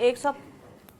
100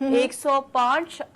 105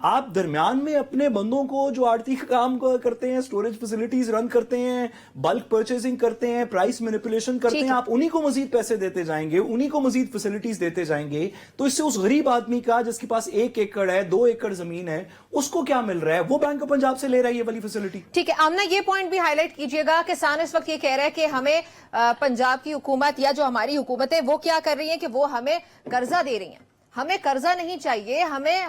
آپ درمیان میں اپنے بندوں کو جو آڑتی کا کام کرتے ہیں, اسٹوریج فیسلٹیز رن کرتے ہیں, بلک پرچیزنگ کرتے ہیں, پرائس مینیپولیشن کرتے ہیں, آپ انہی کو مزید پیسے دیتے جائیں گے, انہی کو مزید فیسلٹیز دیتے جائیں گے, تو اس سے اس غریب آدمی کا جس کے پاس 1 ایکڑ ہے, 2 ایکڑ زمین ہے, اس کو کیا مل رہا ہے؟ وہ بینک آف پنجاب سے لے رہا ہے یہ والی فیسلٹی. ٹھیک ہے آمنہ, یہ پوائنٹ بھی ہائی لائٹ کیجئے گا. کسان اس وقت یہ کہہ رہے ہیں کہ ہمیں پنجاب کی حکومت یا جو ہماری حکومت ہے وہ کیا کر رہی ہیں کہ وہ ہمیں قرضہ دے رہی ہیں. ہمیں قرضہ نہیں چاہیے, ہمیں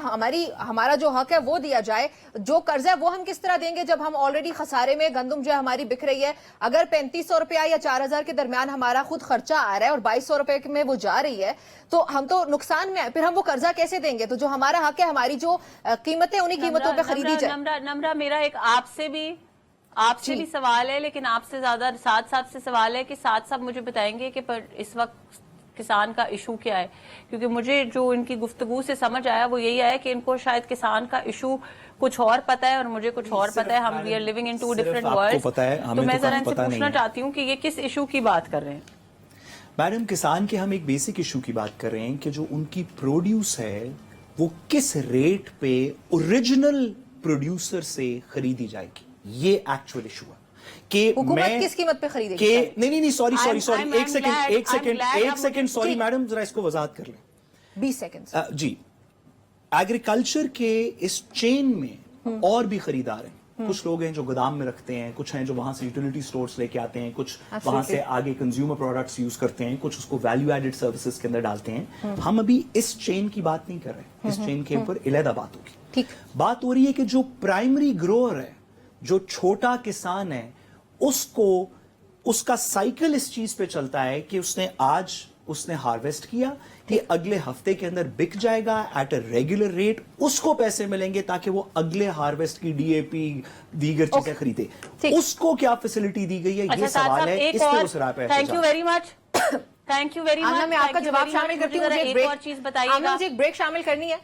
ہمارا جو حق ہے وہ دیا جائے. جو قرضہ ہے وہ ہم کس طرح دیں گے جب ہم آلریڈی خسارے میں, گندم جو ہے ہماری بک رہی ہے. اگر 3500 روپیہ یا 4000 کے درمیان ہمارا خود خرچہ آ رہا ہے اور 2200 روپے میں وہ جا رہی ہے, تو ہم تو نقصان میں ہیں. پھر ہم وہ قرضہ کیسے دیں گے؟ تو جو ہمارا حق ہے, ہماری جو قیمتیں انہی قیمتوں پہ خریدی جائے. نمرہ میرا ایک آپ سے بھی سوال ہے, لیکن آپ سے زیادہ ساتھ سے سوال ہے کہ ساتھ مجھے بتائیں گے کہ اس وقت کسان کا ایشو کیا ہے. کیونکہ مجھے جو ان کی گفتگو سے سمجھ آیا وہ یہی ہے کہ ان کو شاید کسان کا ایشو کچھ اور پتا ہے اور مجھے کچھ اور پتا ہے. ہم we are living in two different worlds. تو میں ذرا ان سے پوچھنا چاہتی ہوں کہ یہ کس ایشو کی بات کر رہے ہیں؟ میڈم, کسان کے ہم ایک بیسک ایشو کی بات کر رہے ہیں کہ جو ان کی پروڈیوس ہے وہ کس ریٹ پہ اوریجنل پروڈیوسر سے خریدی جائے گی. یہ ایکچوئل ایشو ہے کہ حکومت کس قیمت پہ خریدے گی. نہیں سوری ایک سیکنڈ سوری میڈم, ذرا اس کو وضاحت کر لیں 20 سیکنڈ. جی, ایگریکلچر کے اس چین میں اور بھی خریدار ہیں. کچھ لوگ ہیں جو گودام میں رکھتے ہیں, کچھ ہیں جو وہاں سے یوٹیلیٹی سٹورز لے کے آتے ہیں, کچھ وہاں سے آگے کنزیومر پروڈکٹس یوز کرتے ہیں, کچھ اس کو ویلیو ایڈڈ سروسز کے اندر ڈالتے ہیں. ہم ابھی اس چین کی بات نہیں کر رہے, اس چین کے اوپر علیحدہ بات ہوگی. بات ہو رہی ہے کہ جو پرائمری گروور ہے, جو چھوٹا کسان ہے, اس کا سائیکل اس چیز پہ چلتا ہے کہ اس نے ہارویسٹ کیا, یہ اگلے ہفتے کے اندر بک جائے گا ایٹ اے ریگولر ریٹ, اس کو پیسے ملیں گے تاکہ وہ اگلے ہارویسٹ کی ڈی اے پی دیگر چیزیں خریدے. اس کو کیا فیسلٹی دی گئی ہے, یہ سوال ہے. اس پہ اس رائے پہ thank you very much. Thank you very much. میں آپ کا جواب شامل کرتی ہوں. ایک اور چیز بتائیے گا. مجھے ایک بریک شامل کرنی ہے.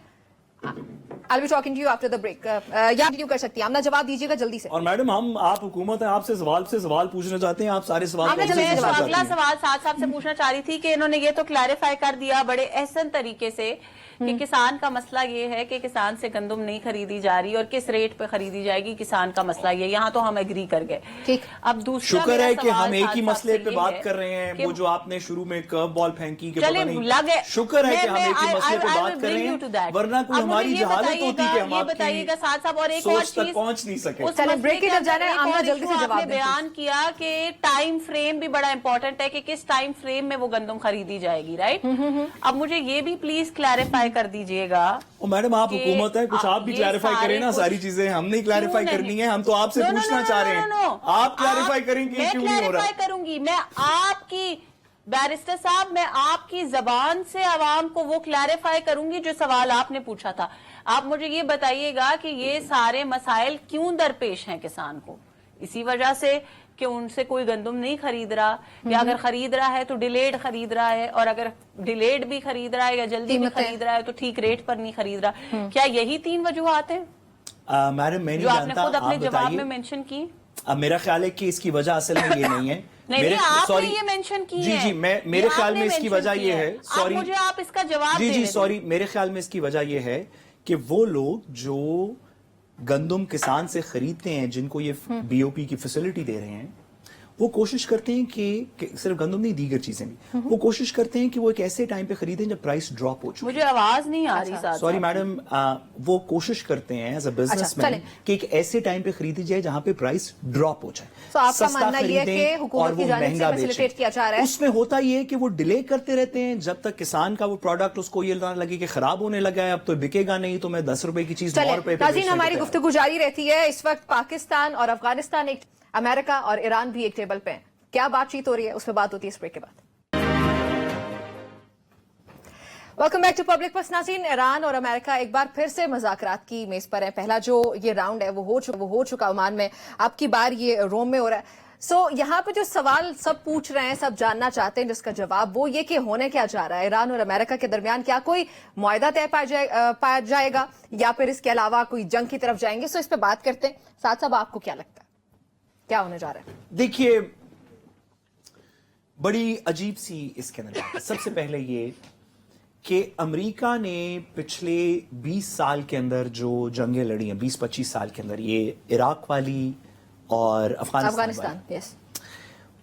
I'll be talking to you after the break. یا کنٹینیو کر سکتی ہیں. آمنہ جواب دیجیے گا جلدی سے. اور میڈم, آپ حکومت ہیں, آپ سے سوال پوچھنا چاہتے ہیں, آپ سارے سوال اگلا سوال صاحب سے پوچھنا چاہ رہی تھی کہ انہوں نے یہ تو کلیریفائی کر دیا بڑے احسن طریقے سے کہ کسان کا مسئلہ یہ ہے کہ کسان سے گندم نہیں خریدی جا رہی اور کس ریٹ پہ خریدی جائے گی. کسان کا مسئلہ یہ, یہاں تو ہم ایگری کر گئے. اب دوسرا شکر ہے کہ ہم ایک ہی مسئلے پہ بات کر رہے ہیں. وہ جو آپ نے شروع میں کرو بال پھینکی کہ پتہ نہیں, شکر ہے کہ ہم ایک ہی مسئلے پہ بات کر رہے ہیں, ورنہ کوئی ہماری جہالت ہوتی کہ ہم آپ بتائیے گا ساتھ صاحب. اور ایک اور چیز پہنچ نہیں سکے. آپ نے بیان کیا کہ ٹائم فریم بھی بڑا امپورٹنٹ ہے کہ کس ٹائم فریم میں وہ گندم خریدی جائے گی, رائٹ؟ اب مجھے یہ بھی پلیز کلیریفائی کر دیجئے گا. میڈم, آپ حکومت ہے, کچھ آپ بھی کلیریفائی کریں نا. ساری چیزیں ہم نہیں کلیریفائی کرنی ہے, ہم تو آپ سے پوچھنا چاہ رہے ہیں. آپ کلیریفائی کریں گے کیوں نہیں ہو رہا. میں کلیریفائی کروں گی. میں آپ کی بیرسٹر صاحب, میں آپ کی زبان سے عوام کو وہ کلیریفائی کروں گی جو سوال آپ نے پوچھا تھا. آپ مجھے یہ بتائیے گا کہ یہ سارے مسائل کیوں درپیش ہیں کسان کو؟ اسی وجہ سے کہ ان سے کوئی گندم نہیں خرید رہا, یا اگر خرید رہا ہے تو ڈیلیڈ خرید رہا ہے, اور اگر ڈیلیڈ بھی خرید رہا ہے یا جلدی بھی خرید رہا ہے تو ٹھیک ریٹ پر نہیں خرید رہا. کیا یہی 3 وجوہات ہیں میڈم میں جو نہیں آپ نے جانتا, خود اپنے آپ جواب بتائیے. میں مینشن کی. اب میرا خیال ہے کہ اس کی وجہ اصل میں یہ نہیں ہے. نہیں, آپ نے یہ مینشن کی ہے. جی, میرے خیال میں اس کی وجہ یہ ہے, سوری, مجھے آپ اس کا جواب دیں. جی سوری, میرے خیال میں اس کی وجہ یہ ہے کہ وہ لوگ جو گندم کسان سے خریدتے ہیں, جن کو یہ بی او پی کی فیسلٹی دے رہے ہیں, وہ کوشش کرتے ہیں کہ صرف گندم نہیں, دیگر چیزیں بھی, وہ کوشش کرتے ہیں کہ وہ ایک ایسے ٹائم پہ خریدیں جب پرائس ڈراپ ہو چکے. مجھے آواز نہیں آ رہی ساتھ. سوری میڈم, وہ کوشش کرتے ہیں ایز اے بزنس مین کہ ایک ایسے ٹائم پہ خریدی جائے جہاں پہ پرائس ڈراپ ہو جائے. تو آپ کا ماننا یہ ہے کہ حکومت کی جانب سے فیسیلیٹیٹ کیا جا رہا ہے. اس میں ہوتا یہ ہے کہ وہ ڈیلے کرتے رہتے ہیں جب تک کسان کا وہ پروڈکٹ اس کو یہ نہ لگے کہ خراب ہونے لگا ہے, اب تو بکے گا نہیں, تو میں 10 روپے کی چیز 9 روپے پہ. ناظرین, ہماری گفتگو جاری رہتی ہے. اس وقت پاکستان اور افغانستان, ایک امریکہ اور ایران بھی ایک ٹیبل پہ ہیں. کیا بات چیت ہو رہی ہے, اس پہ بات ہوتی ہے اس بریک کے بعد. Welcome back to Public Plus. ناظرین, ایران اور امریکہ ایک بار پھر سے مذاکرات کی میز پر ہیں. پہلا جو یہ راؤنڈ ہے وہ ہو چکا عمان میں, اب کی بار یہ روم میں ہو رہا ہے. یہاں پہ جو سوال سب پوچھ رہے ہیں, سب جاننا چاہتے ہیں جس کا جواب وہ یہ کہ ہونے کیا جا رہا ہے ایران اور امریکہ کے درمیان. کیا کوئی معاہدہ طے پایا جائے گا یا پھر اس کے علاوہ کوئی جنگ کی طرف جائیں گے؟ اس پہ بات کرتے ہیں. ساتھ صاحب, آپ کو کیا لگتا ہے کیا ہونے جا رہا ہے؟ دیکھیے, بڑی عجیب سی اس کے اندر. سب سے پہلے یہ کہ امریکہ نے پچھلے 20 سال کے اندر جو جنگیں لڑی ہیں 20-25 سال کے اندر، یہ عراق والی اور افغانستان والی، یس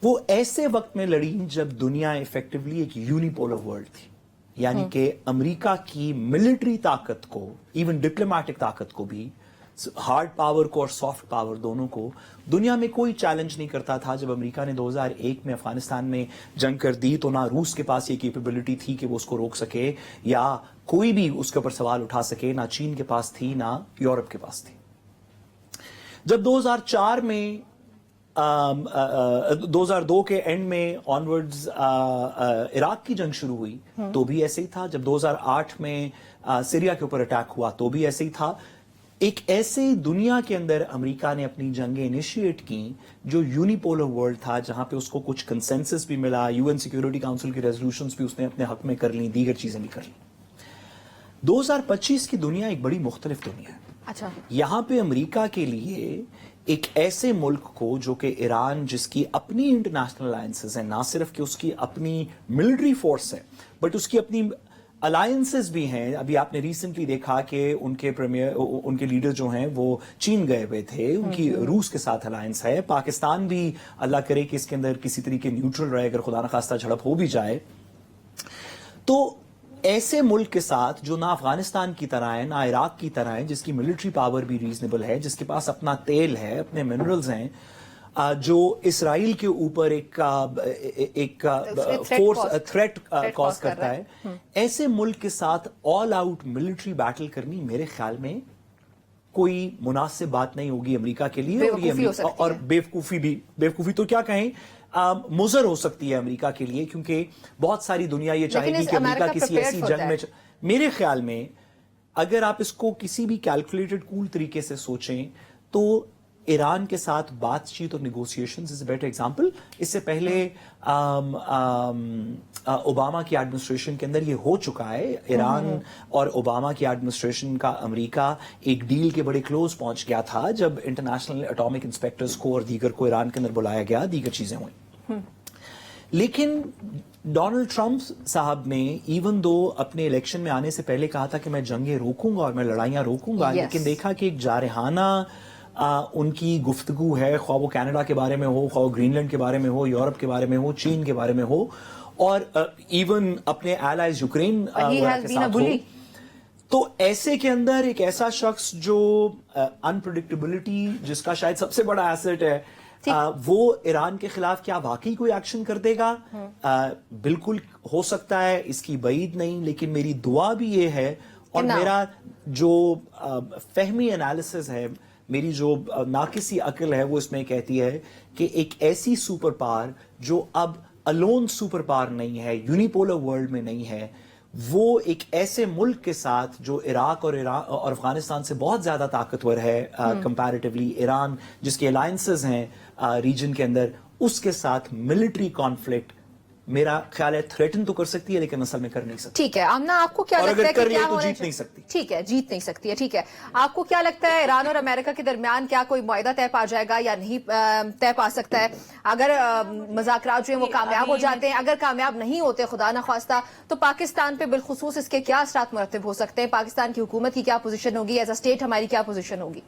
وہ ایسے وقت میں لڑی جب دنیا ایفیکٹولی ایک یونیپولر ورلڈ تھی، یعنی کہ امریکہ کی ملٹری طاقت کو، ایون ڈپلومیٹک طاقت کو بھی، ہارڈ پاور کو اور سافٹ پاور دونوں کو دنیا میں کوئی چیلنج نہیں کرتا تھا۔ جب امریکہ نے 2001 میں افغانستان میں جنگ کر دی تو نہ روس کے پاس یہ کیپیبلٹی تھی کہ وہ اس کو روک سکے یا کوئی بھی اس کے اوپر سوال اٹھا سکے، نہ چین کے پاس تھی نہ یورپ کے پاس تھی۔ جب 2004 میں 2002 کے اینڈ میں آنورڈز عراق کی جنگ شروع ہوئی تو بھی ایسے ہی تھا۔ جب 2008 میں سیریا کے اوپر اٹیک ہوا تو بھی ایسے ہی تھا۔ ایک ایسے دنیا کے اندر امریکہ نے اپنی جنگیں انیشیٹ کی جو یونیپولر ورلڈ تھا، جہاں پہ اس کو کچھ کنسنسس بھی ملا، UN سیکیورٹی کاؤنسل کی ریزولوشنز بھی اس نے اپنے حق میں کر لیں، دیگر چیزیں بھی کر لیں۔ 2025 کی دنیا ایک بڑی مختلف دنیا ہے۔ اچھا، یہاں پہ امریکہ کے لیے ایک ایسے ملک کو جو کہ ایران، جس کی اپنی انٹرنیشنل الائنسز ہیں، نہ صرف کہ اس کی اپنی ملٹری فورس ہے بٹ اس کی اپنی الائنسز بھی ہیں۔ ابھی آپ نے ریسنٹلی دیکھا کہ ان کے لیڈر جو ہیں وہ چین گئے ہوئے تھے، ان کی روس کے ساتھ الائنس ہے۔ پاکستان بھی اللہ کرے کہ اس کے اندر کسی طریقے نیوٹرل رہے، اگر خدا نخواستہ جھڑپ ہو بھی جائے تو ایسے ملک کے ساتھ جو نہ افغانستان کی طرح ہے نہ عراق کی طرح ہے، جس کی ملٹری پاور بھی ریزنیبل ہے، جس کے پاس اپنا تیل ہے، اپنے منرلز ہیں، جو اسرائیل کے اوپر ایک تھریٹ کاز کرتا ہے، ایسے ملک کے ساتھ آل آؤٹ ملٹری بیٹل کرنی میرے خیال میں کوئی مناسب بات نہیں ہوگی امریکہ کے لیے، اور بیوقوفی تو کیا کہیں، مضر ہو سکتی ہے امریکہ کے لیے، کیونکہ بہت ساری دنیا یہ چاہے گی کہ امریکہ کسی ایسی جنگ میں میرے خیال میں اگر آپ اس کو کسی بھی کیلکولیٹڈ کول طریقے سے سوچیں تو ایران کے ساتھ بات چیت اور negotiations is a better example. اس سے پہلے اوباما کی ایڈمنسٹریشن کے اندر یہ ہو چکا ہے، ایران اور اوباما کی ایڈمنسٹریشن کا امریکہ ایک ڈیل کے بڑے کلوز پہنچ گیا تھا جب انٹرنیشنل اٹامک انسپیکٹرز کو اور دیگر کو ایران کے اندر بلایا گیا، دیگر چیزیں ہوئیں۔ لیکن ڈونلڈ ٹرمپ صاحب نے ایون دو اپنے الیکشن میں آنے سے پہلے کہا تھا کہ میں جنگیں روکوں گا اور میں لڑائیاں روکوں گا، لیکن دیکھا کہ ایک جارحانہ ان کی گفتگو ہے، خواہ وہ کینیڈا کے بارے میں ہو، خواہ وہ گرین لینڈ کے بارے میں ہو، یورپ کے بارے میں ہو، چین کے بارے میں ہو، اور ایون اپنے الائز یوکرین کے ساتھ ہو۔ تو ایسے کے اندر ایک ایسا شخص جو انپریڈکٹیبلٹی، جس کا شاید سب سے بڑا ایسٹ ہے، وہ ایران کے خلاف کیا واقعی کوئی ایکشن کر دے گا؟ بالکل ہو سکتا ہے، اس کی بعید نہیں، لیکن میری دعا بھی یہ ہے اور میرا جو فہمی انالیسز ہے، میری جو ناقصی عقل ہے، وہ اس میں کہتی ہے کہ ایک ایسی سپر پاور جو اب الون سپر پاور نہیں ہے، یونیپولر ورلڈ میں نہیں ہے، وہ ایک ایسے ملک کے ساتھ جو عراق اور افغانستان سے بہت زیادہ طاقتور ہے کمپیریٹیولی، ایران جس کے الائنسز ہیں ریجن کے اندر، اس کے ساتھ ملٹری کانفلکٹ میرا خیال ہے تھریٹن تو کر سکتی ہے لیکن اصل میں کر نہیں سکتی۔ ٹھیک ہے آمنہ، آپ کو کیا لگتا ہے کہ کیا ہو رہا ہے؟ جیت نہیں سکتی۔ ٹھیک ہے، جیت نہیں سکتی ہے، ٹھیک ہے۔ آپ کو کیا لگتا ہے ایران اور امریکہ کے درمیان کیا کوئی معاہدہ طے پا جائے گا یا نہیں طے پا سکتا ہے؟ اگر مذاکرات جو ہیں وہ کامیاب ہو جاتے ہیں، اگر کامیاب نہیں ہوتے خدا نخواستہ، تو پاکستان پہ بالخصوص اس کے کیا اثرات مرتب ہو سکتے ہیں؟ پاکستان کی حکومت کی کیا پوزیشن ہوگی؟ ایز اے اسٹیٹ ہماری کیا پوزیشن ہوگی؟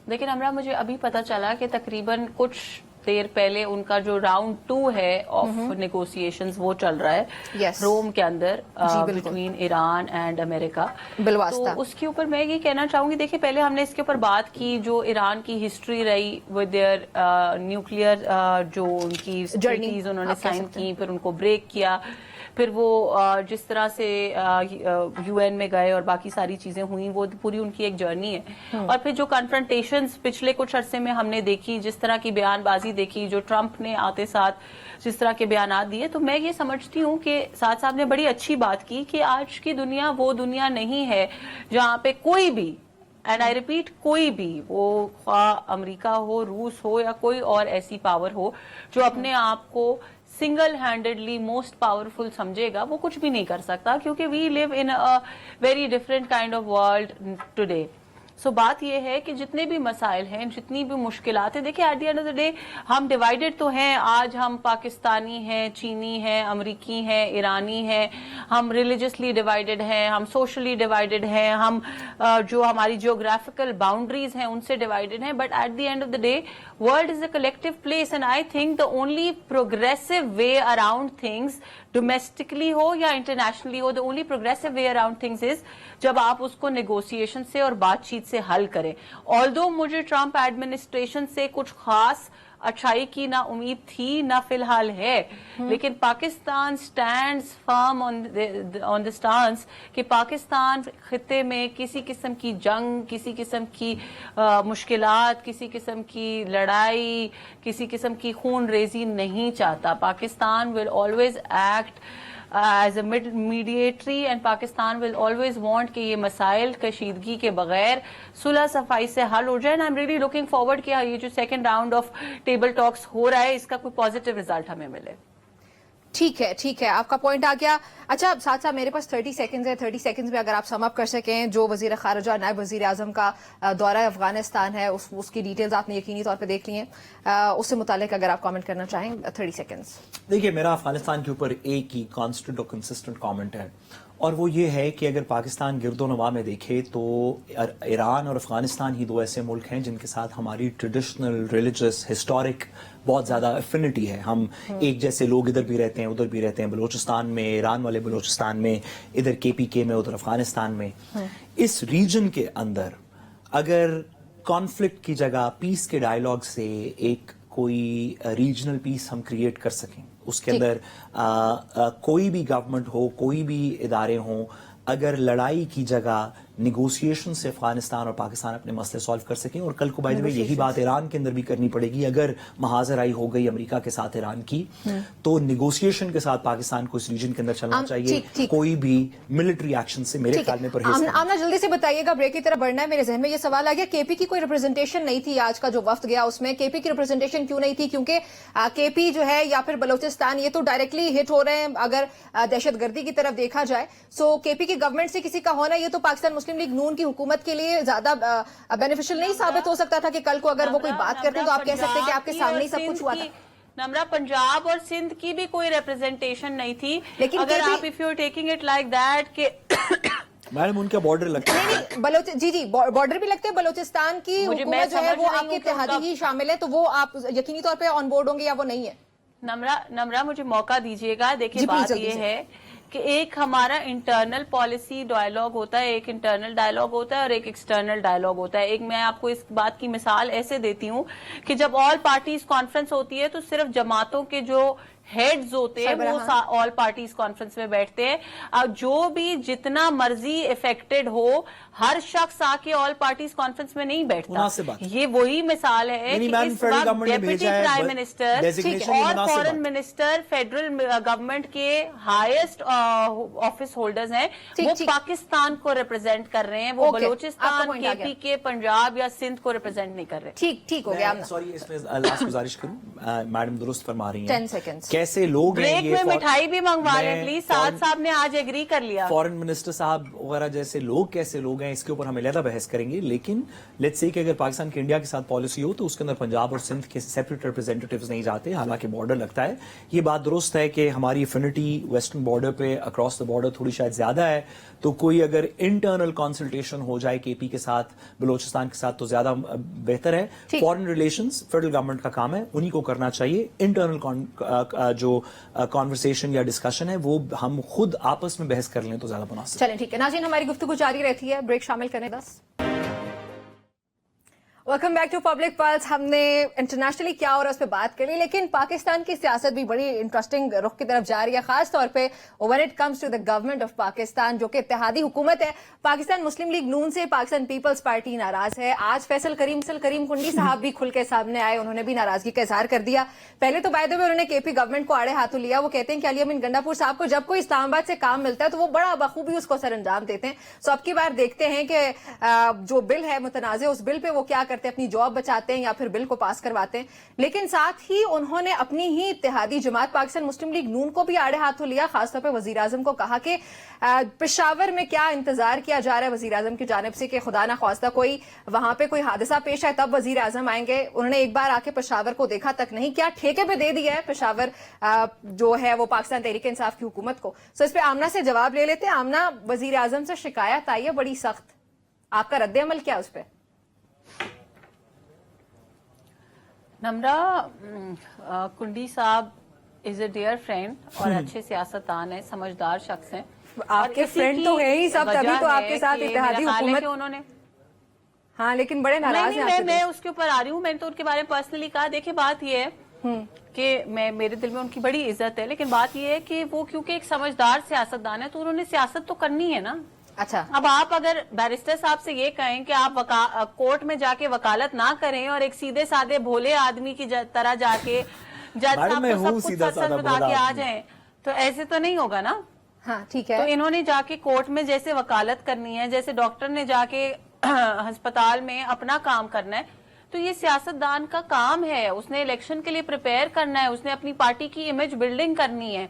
لیکن ہمارا مجھے ابھی پتا چلا کہ تقریباً کچھ دیر پہلے ان کا جو راؤنڈ 2 ہے آف نیگوسیشنز وہ چل رہا ہے روم کے اندر بٹوین ایران اینڈ امریکہ۔ تو اس کے اوپر میں یہ کہنا چاہوں گی، دیکھیں پہلے ہم نے اس کے اوپر بات کی جو ایران کی ہسٹری رہی ود دیئر نیوکلیئر، جو ان کی ٹریٹیز انہوں نے سائن کی، پھر ان کو بریک کیا، پھر وہ جس طرح سے UN میں گئے اور باقی ساری چیزیں ہوئیں، وہ پوری ان کی ایک جرنی ہے۔ اور پھر جو کنفرنٹیشنز پچھلے کچھ عرصے میں ہم نے دیکھی، جس طرح کی بیان بازی دیکھی، جو ٹرمپ نے آتے ساتھ جس طرح کے بیانات دیے، تو میں یہ سمجھتی ہوں کہ ساتھ صاحب نے بڑی اچھی بات کی کہ آج کی دنیا وہ دنیا نہیں ہے جہاں پہ کوئی بھی، اینڈ آئی ریپیٹ، کوئی بھی، وہ خواہ امریکہ ہو، روس ہو یا کوئی اور ایسی پاور ہو جو اپنے آپ کو سنگل ہینڈڈلی موسٹ پاورفل سمجھے گا، وہ کچھ بھی نہیں کر سکتا، کیونکہ we live in very different kind of world today. So بات یہ ہے کہ جتنے بھی مسائل ہیں, جتنی بھی مشکلات ہیں, دیکھیں at the end of the day ہم ڈیوائیڈڈ تو ہیں. آج ہم پاکستانی ہیں, چینی ہیں, امریکی ہیں, ایرانی ہیں, ہم ریلیجسلی ڈیوائیڈڈ ہیں, ہم سوشلی ڈیوائیڈڈ ہیں, ہم جو ہماری جیوگرافیکل باؤنڈریز ہیں ان سے ڈیوائیڈڈ ہیں. But at the end of the day world is a collective place, and I think the only progressive way around things, domestically ہو یا internationally who, the only progressive way around things is جب آپ اس کو negotiation سے اور بات چیت سے حل کریں. although مجھے ٹرمپ ایڈمنسٹریشن سے کچھ خاص اچھائی کی نہ امید تھی نہ فی الحال ہے, لیکن پاکستان سٹینڈز فرم آن دا سٹانس کہ پاکستان خطے میں کسی قسم کی جنگ, کسی قسم کی مشکلات, کسی قسم کی لڑائی, کسی قسم کی خون ریزی نہیں چاہتا. Pakistan will always act as a mediatory, and Pakistan will always want کہ یہ مسائل کشیدگی کے بغیر صلح صفائی سے حل ہو جائے. and I'm really looking forward کہ یہ جو سیکنڈ راؤنڈ آف ٹیبل ٹاکس ہو رہا ہے اس کا کوئی پازیٹیو ریزلٹ ہمیں ملے. ٹھیک ہے, آپ کا پوائنٹ آ گیا. اچھا ساتھ ساتھ میرے پاس 30 سیکنڈز ہے, 30 سیکنڈز میں اگر آپ سم اپ کر سکیں جو وزیر خارجہ نائب وزیر اعظم کا دورہ افغانستان ہے اس کی ڈیٹیلز آپ نے یقینی طور پہ دیکھ لی ہیں, اس سے متعلق اگر آپ کامنٹ کرنا چاہیں 30 سیکنڈز. دیکھیے میرا افغانستان کے اوپر ایک ہی کانسٹنٹ اور کنسسٹنٹ کامنٹ ہے, اور وہ یہ ہے کہ اگر پاکستان گرد و نواح میں دیکھے تو ایران اور افغانستان ہی دو ایسے ملک ہیں جن کے ساتھ ہماری ٹریڈیشنل ریلیجس ہسٹورک بہت زیادہ افینٹی ہے. ہم ایک جیسے لوگ ادھر بھی رہتے ہیں ادھر بھی رہتے ہیں, بلوچستان میں ایران والے بلوچستان میں, ادھر KPK میں, ادھر افغانستان میں. اس ریجن کے اندر اگر کانفلکٹ کی جگہ پیس کے ڈائیلاگ سے ایک کوئی ریجنل پیس ہم کریٹ کر سکیں, اس کے اندر کوئی بھی گورنمنٹ ہو, کوئی بھی ادارے ہوں, اگر لڑائی کی جگہ نیگوسیشن سے افغانستان اور پاکستان اپنے مسئلے سالو کر سکیں, اور کل کو بائی دا وے یہی بات ایران کے اندر بھی کرنی پڑے گی. اگر محاذ آرائی ہو گئی امریکہ کے ساتھ ایران کی, تو نیگوسیشن کے ساتھ پاکستان کو اس ریجن کے اندر چلنا چاہیے, کوئی بھی ملٹری ایکشن سے میرے خیال میں پرہیز کرنا. آمنہ جلدی سے بتائیے گا, بریک کی طرف بڑھنا ہے. میرے ذہن میں یہ سوال آ گیا, KP کی کوئی ریپرزنٹیشن نہیں تھی آج کا جو وفد گیا اس میں, KP کی ریپرزنٹیشن کیوں نہیں تھی؟ کیونکہ KP جو ہے یا پھر بلوچستان یہ تو ڈائریکٹلی ہٹ ہو رہے ہیں اگر دہشت گردی کی طرف دیکھا جائے. سو KP کی گورنمنٹ سے کسی کا ہونا یہ تو پاکستان مسلم لیگ نون کی حکومت کے لیے زیادہ بینیفیشل نہیں ثابت ہو سکتا تھا کہ کل کو اگر وہ کوئی بات کرتے تو آپ کہہ سکتے کہ آپ کے سامنے ہی سب کچھ ہوا تھا. نمرہ پنجاب اور سندھ کی بھی کوئی ریپرزنٹیشن نہیں تھی, لیکن اگر آپ if you're taking it like that کہ میڈم ان کا بارڈر لگتا ہے, جی بارڈر بھی لگتے ہیں, بلوچستان کی حکومت جو ہے وہ آپ کے اتحادی ہی شامل ہے, تو وہ آپ یقینی طور پہ آن بورڈ ہوں گے یا وہ نہیں ہے؟ نمرہ مجھے موقع دیجیے گا. دیکھیں بات یہ ہے کہ ایک ہمارا انٹرنل پالیسی ڈائلاگ ہوتا ہے, ایک انٹرنل ڈائلاگ ہوتا ہے اور ایک ایکسٹرنل ڈائلاگ ہوتا ہے. ایک میں آپ کو اس بات کی مثال ایسے دیتی ہوں کہ جب آل پارٹیز کانفرنس ہوتی ہے تو صرف جماعتوں کے جو ہیڈز ہوتے ہیں وہ آل پارٹیز کانفرنس میں بیٹھتے ہیں, جو بھی جتنا مرضی افیکٹڈ ہو ہر شخص آ کے آل پارٹیز کانفرنس میں نہیں بیٹھتا. یہ وہی مثال ہے کہ اس وقت ڈیپٹی پرائم منسٹر اور فورن منسٹر فیڈرل گورنمنٹ کے ہائیسٹ آفس ہولڈرز ہیں, وہ پاکستان کو ریپرزینٹ کر رہے ہیں, وہ بلوچستان, KPK, پنجاب یا سندھ کو ریپرزینٹ نہیں کر رہے. ٹھیک ہو گیا. سوری اس میں لاسٹ گزارش کروں, میڈم درست فرما رہی ہیں, 10 سیکنڈ کیسے لوگ ہیں, بریک میں مٹھائی بھی منگوا لیں پلیز. سعد صاحب نے آج ایگری کر لیا. فورن منسٹر صاحب وغیرہ جیسے لوگ کیسے لوگ ہیں اس کے اوپر ہم علیحدہ بحث کریں گے, لیکن لیٹس سی کہ اگر پاکستان کی انڈیا کے ساتھ پالیسی ہو تو اس کے اندر پنجاب اور سندھ کے سیپریٹ ریپرزینٹیوز نہیں جاتے, حالانکہ بارڈر لگتا ہے. یہ بات درست ہے کہ ہماری افینٹی ویسٹرن بارڈر پہ اکراس دا بارڈر تھوڑی شاید زیادہ ہے, تو کوئی اگر انٹرنل کنسلٹیشن ہو جائے KP کے ساتھ, بلوچستان کے ساتھ, تو زیادہ بہتر ہے. فارن ریلیشنز فیڈرل گورنمنٹ کا کام ہے, انہی کو کرنا چاہیے. انٹرنل جو کنورسیشن یا ڈسکشن ہے وہ ہم خود آپس میں بحث کر لیں تو زیادہ مناسب. چلیں ٹھیک ہے ناظرین, ہماری گفتگو جاری رہتی ہے, بریک شامل کریں 10. Welcome back to Public Plus. ہم نے انٹرنیشنلی کیا ہو رہا ہے اس پہ بات کری, لیکن پاکستان کی سیاست بھی بڑی انٹرسٹنگ رخ کی طرف جا رہی ہے, خاص طور پہ when it comes to the government of Pakistan جو کہ اتحادی حکومت ہے. پاکستان مسلم لیگ نون سے پاکستان پیپلز پارٹی ناراض ہے. آج فیصل کریم کنڈی صاحب بھی کھل کے سامنے آئے, انہوں نے بھی ناراضگی کا اظہار کر دیا. پہلے تو بائی دا وے انہوں نے KP گورنمنٹ کو آڑے ہاتھوں لیا. وہ کہتے ہیں کہ علی امین گنڈا پور صاحب کو جب کوئی اسلام آباد سے کام ملتا ہے تو وہ بڑا بخوبی اس کو سر انجام دیتے ہیں. سو اب کی بار دیکھتے ہیں کہ جو بل ہے متنازع, اس بل پہ وہ کیا کرتے ہیں, اپنی جاب بچاتے ہیں یا پھر بل کو پاس کرواتے ہیں, لیکن ساتھ ہی انہوں نے اپنی ہی اتحادی جماعت پاکستان مسلم لیگ نون کو بھی آڑے ہاتھوں لیا. خاص طور پہ وزیر اعظم کو کہا کہ پشاور میں کیا انتظار کیا جا رہا ہے وزیر اعظم کی جانب سے کہ خدا نہ خواستہ کوئی وہاں پہ کوئی حادثہ پیش آئے تب وزیر اعظم آئیں گے. انہوں نے ایک بار آ کے پشاور کو دیکھا تک نہیں, کیا ٹھیکے پہ دے دیا ہے پشاور جو ہے وہ پاکستان تحریک انصاف کی حکومت کو. سو اس پہ آمنہ سے جواب لے لیتے ہیں. آمنہ, وزیر اعظم سے شکایت آئی ہے بڑی سخت, آپ کا رد عمل کیا اس پہ؟ نمرہ, کنڈی صاحب از اے ڈیئر فرینڈ اور اچھے سیاستدان ہیں, سمجھدار شخص ہیں. آپ کے فرینڈ تو ہے ہی سب, تبھی تو آپ کے ساتھ اتحادی حکومت. انہوں نے ہاں لیکن بڑے ناراض ہیں. میں اس کے اوپر آ رہی ہوں, میں نے تو ان کے بارے میں پرسنلی کہا. دیکھیں بات یہ ہے کہ میرے دل میں ان کی بڑی عزت ہے, لیکن بات یہ ہے کہ وہ کیونکہ ایک سمجھدار سیاستدان ہے تو انہوں نے سیاست تو کرنی ہے نا. اچھا, اب آپ اگر بیرسٹر صاحب سے یہ کہیں کہ آپ کورٹ میں جا کے وکالت نہ کریں اور ایک سیدھے سادے بھولے آدمی کی طرح جا کے جج صاحب کو سب کچھ سچ بتا کے آ جائیں تو ایسے تو نہیں ہوگا نا. ہاں ٹھیک ہے. تو انہوں نے جا کے کورٹ میں جیسے وکالت کرنی ہے, جیسے ڈاکٹر نے جا کے ہسپتال میں اپنا کام کرنا ہے, تو یہ سیاستدان کا کام ہے. اس نے الیکشن کے لیے پریپیئر کرنا ہے, اس نے اپنی پارٹی کی امیج بلڈنگ کرنی ہے.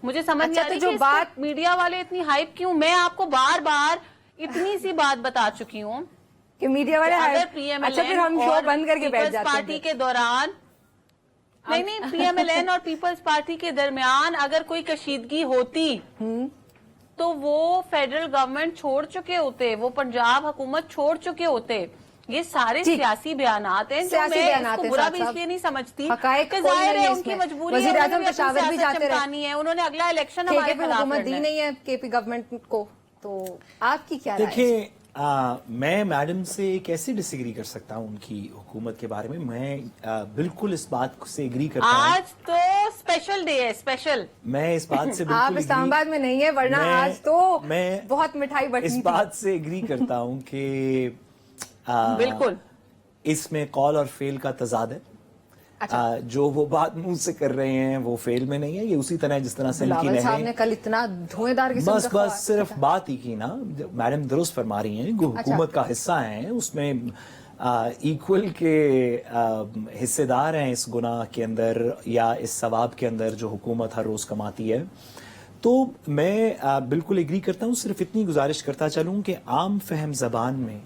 مجھے سمجھ نہیں آ رہی کہ بات میڈیا والے اتنی ہائپ کیوں. میں آپ کو بار بار اتنی سی بات بتا چکی ہوں کہ میڈیا والے اگر P M L N party کے دوران نہیں پی ایم ایل این اور پیپلز پارٹی کے درمیان اگر کوئی کشیدگی ہوتی تو وہ فیڈرل گورنمنٹ چھوڑ چکے ہوتے, وہ پنجاب حکومت چھوڑ چکے ہوتے. یہ سارے سیاسی بیانات ہیں جو میں اس کو برا بھی اس لیے نہیں سمجھتی کہ ظاہر ہے ان کی مجبوری ہے, انہوں نے اگلا الیکشن ہمارے خلاف حکومت دی نہیں ہے کے پی گورنمنٹ کو. تو آپ کی کیا رائے ہے؟ دیکھیں, میں میڈم سے کیسے ڈس ایگری کر سکتا ہوں ان کی حکومت کے بارے میں. میں بالکل اس بات سے ایگری کرتا ہوں. آج تو اسپیشل ڈے ہے, اسپیشل. میں اس بات سے آپ اسلام آباد میں نہیں ہے, ورنہ آج تو بہت مٹھائی بٹنی اس بات سے ایگری کرتا ہوں کہ بالکل اس میں قول اور فعل کا تضاد ہے. جو وہ بات منہ سے کر رہے ہیں وہ فعل میں نہیں ہے. یہ اسی طرح جس طرح سے بلاول صاحب نے کل اتنا دھوئیں دار قسم کا بس صرف بات ہی کی نا. میڈم درست فرما رہی ہیں, حکومت کا حصہ ہیں, اس میں ایکول کے حصے دار ہیں اس گناہ کے اندر یا اس ثواب کے اندر جو حکومت ہر روز کماتی ہے. تو میں بالکل ایگری کرتا ہوں. صرف اتنی گزارش کرتا چلوں کہ عام فہم زبان میں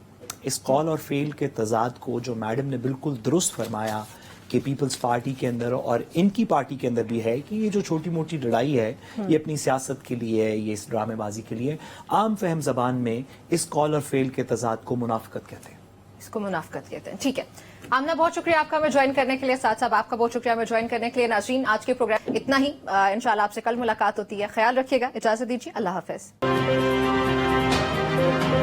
اس قول اور فعل کے تضاد کو جو میڈم نے بالکل درست فرمایا کہ پیپلز پارٹی کے اندر اور ان کی پارٹی کے اندر بھی ہے کہ یہ جو چھوٹی موٹی لڑائی ہے یہ اپنی سیاست کے لیے ہے, یہ اس ڈرامے بازی کے لیے. عام فہم زبان میں اس قول اور فعل کے تضاد کو منافقت کہتے ہیں. اس کو منافقت کہتے ہیں. ٹھیک ہے آمنہ, بہت شکریہ آپ کا ہمیں جوائن کرنے کے لیے. ساتھ صاحب آپ کا بہت شکریہ ہمیں جوائن کرنے کے لیے. ناظرین, آج کے پروگرام اتنا ہی. انشاءاللہ آپ سے کل ملاقات ہوتی ہے. خیال رکھیے گا, اجازت دیجیے, اللہ حافظ.